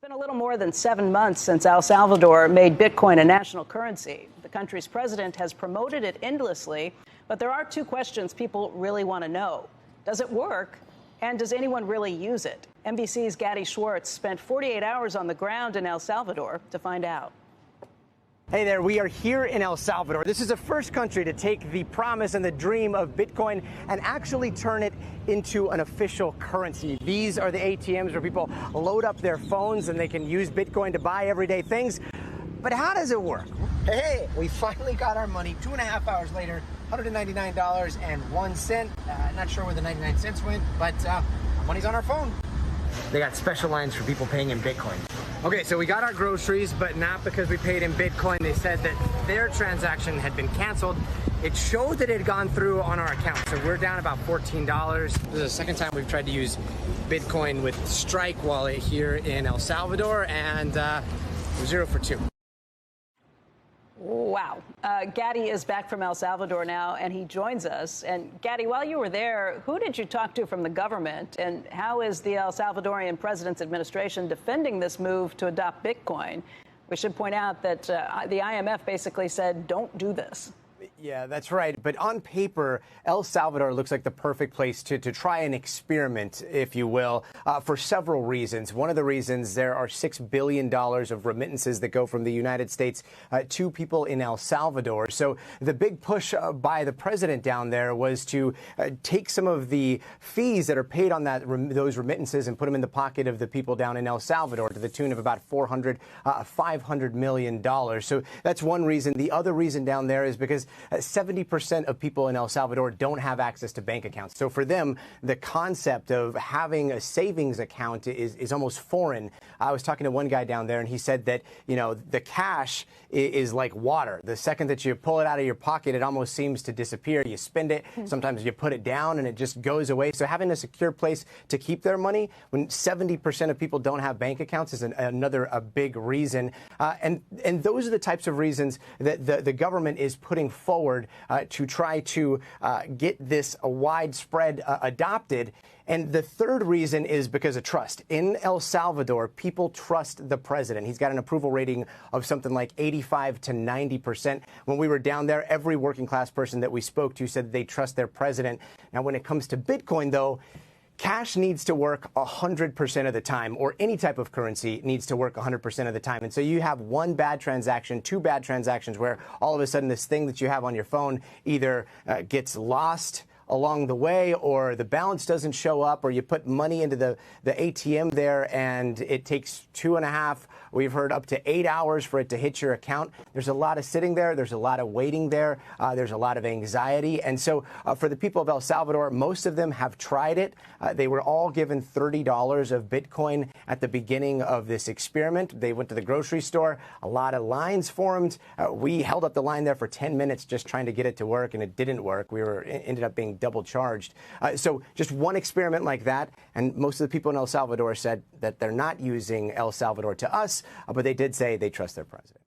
It's been a little more than 7 months since El Salvador made Bitcoin a national currency. The country's president has promoted it endlessly, but there are two questions people really want to know. Does it work? And does anyone really use it? NBC's Gadi Schwartz spent 48 hours on the ground in El Salvador to find out. Hey there, we are here in El Salvador. This is the first country to take the promise and the dream of Bitcoin and actually turn it into an official currency. These are the ATMs where people load up their phones and they can use Bitcoin to buy everyday things. But how does it work? Hey, we finally got our money 2.5 hours later, $199.01. Not sure where the 99 cents went, but money's on our phone. They got special lines for people paying in Bitcoin. Okay, so we got our groceries, but not because we paid in Bitcoin. They said that their transaction had been canceled. It showed that it had gone through on our account, so we're down about $14. This is the second time we've tried to use Bitcoin with Strike Wallet here in El Salvador, and we're 0 for 2. Wow. Gadi is back from El Salvador now, and he joins us. And Gadi, while you were there, who did you talk to from the government? And how is the El Salvadorian president's administration defending this move to adopt Bitcoin? We should point out that the IMF basically said, don't do this. Yeah, that's right. But on paper, El Salvador looks like the perfect place to try an experiment, if you will, for several reasons. One of the reasons, there are $6 billion of remittances that go from the United States to people in El Salvador. So the big push by the president down there was to take some of the fees that are paid on those remittances and put them in the pocket of the people down in El Salvador to the tune of about $500 million. So that's one reason. The other reason down there is because 70% of people in El Salvador don't have access to bank accounts. So for them, the concept of having a savings account is almost foreign. I was talking to one guy down there, and he said that, you know, the cash is like water. The second that you pull it out of your pocket, it almost seems to disappear. You spend it. Sometimes you put it down, and it just goes away. So having a secure place to keep their money when 70% of people don't have bank accounts is another big reason. And those are the types of reasons that the government is putting forward to try to get this widespread adopted. And the third reason is because of trust. In El Salvador, people trust the president. He's got an approval rating of something like 85 to 90%. When we were down there, every working class person that we spoke to said they trust their president. Now, when it comes to Bitcoin, though, cash needs to work 100% of the time, or any type of currency needs to work 100% of the time. And so you have one bad transaction, two bad transactions, where all of a sudden this thing that you have on your phone either gets lost along the way, or the balance doesn't show up, or you put money into the ATM there and it takes 2.5, we've heard up to 8 hours for it to hit your account. There's a lot of sitting there. There's a lot of waiting there. There's a lot of anxiety. And so for the people of El Salvador, most of them have tried it. They were all given $30 of Bitcoin at the beginning of this experiment. They went to the grocery store. A lot of lines formed. We held up the line there for 10 minutes just trying to get it to work, and it didn't work. We ended up being double charged. So just one experiment like that, and most of the people in El Salvador said that they're not using El Salvador to us, but they did say they trust their president.